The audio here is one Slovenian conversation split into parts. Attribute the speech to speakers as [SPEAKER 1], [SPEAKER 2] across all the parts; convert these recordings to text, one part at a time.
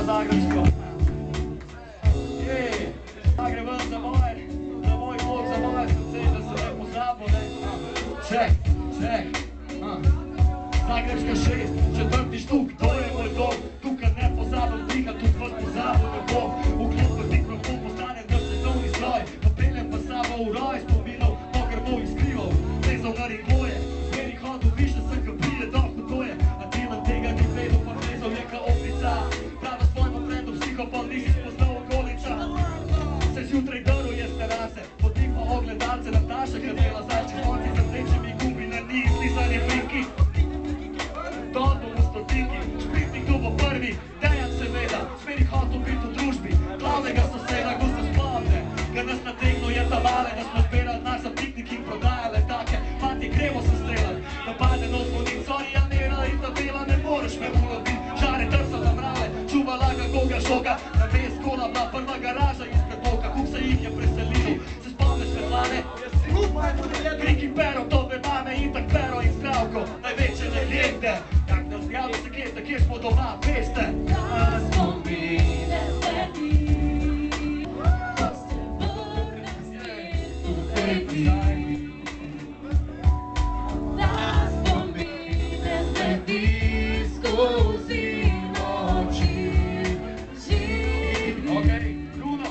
[SPEAKER 1] zagrebsko. A gre ven za moj blok, za moje srce, da se ne pozabo, ne. Ček. Zagrebska 6, četrti štuk, to je moj dom. Tukaj ne pozabim diha, tudi vas pozabil ne bom. V klub mikrofon postane naš svetovni stroj. Papeljem pa samo v roj spominov, pokor bo izkrival. Plezal na rigoje, smeri hodil više, sem ka prije do hudoje. A Dylan tega ni vedel, pa plezal je ka opica. Prava svojima frendom psihopal, nisi spoznal okolica. Se zjutraj drl je s terase, potipa ogledalce Nataša, ker dela zajči zvonci za srečimi gubi na njih, slizanje plinki. Dolgo v stotiki, špritnik tu bo prvi, Dejan seveda, smeri hotel biti v družbi. Glavnega soseda gusto spomne, ker nas nategnil je ta male, da smo zbirali nas za piknik in prodajale take. Fati, gremo se streljati, napadeno zvonim, sorry, ja nera in ta dela, ne moreš me ulobiti. Žare trsa na mrale, čuvala ga koga šoka, na vez kola bila prva garaža izpred bloka, kuk se jih je preselil, se spomneš Svetlane? Kriki Pero, tobe mame in tak Pero in Zdravko, največje legende. Jak nas zgrado se kjete, kje smo doma, veste?
[SPEAKER 2] Da spomine sledi, ko se vrnem svetu tebi. Da spomine sledi skozi noči živi.
[SPEAKER 1] Okej, Bruno,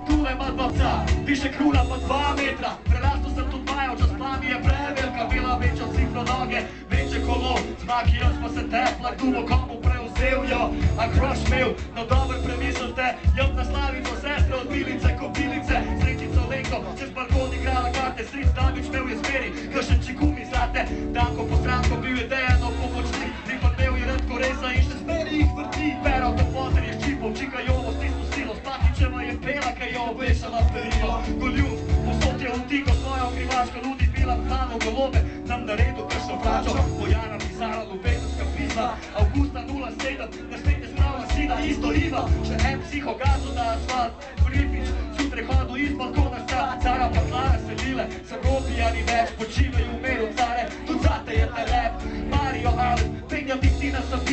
[SPEAKER 1] tule ima dva psa, više kruna pa 2 metra. Prerastil sem tudi majo, čas plami je prevelika, bila večja od cifro noge, večje kolo, zmaki jaz pa se tepla, tu bo komu prevzel jo, a kroš imel, no dober premislite, jom na slavico, sestre od bilice, kobilice, sretico Lenko, čez balkon igrala karte, stric Davič imel je zmeri, kršenči gumi zlate, Danko po stranko bil je Dejanov pomočnik, Ripar imel je Redko Reza in še zmeri jih vrti, Pero to poter je ščipov, čika Jovo stisnil silo, Spakičeva je pela, kaj jo obešala perilo, Goljuf, posod je vtiko svojo krivačko, ludi bila plano golobe, nam naredil kršno plačo, Bojana pisala ljubezenska pisma, Augusta 07, na svete spravila sina, isto Iva, še en psihogazo na asfalt, Filipič, zjutraj hodil iz balkona sta, Cara pa Klara selile, se robijani več, počivajo v meru care, tudi zate je telep, Mario Alep, Benjamin Tina Sabi,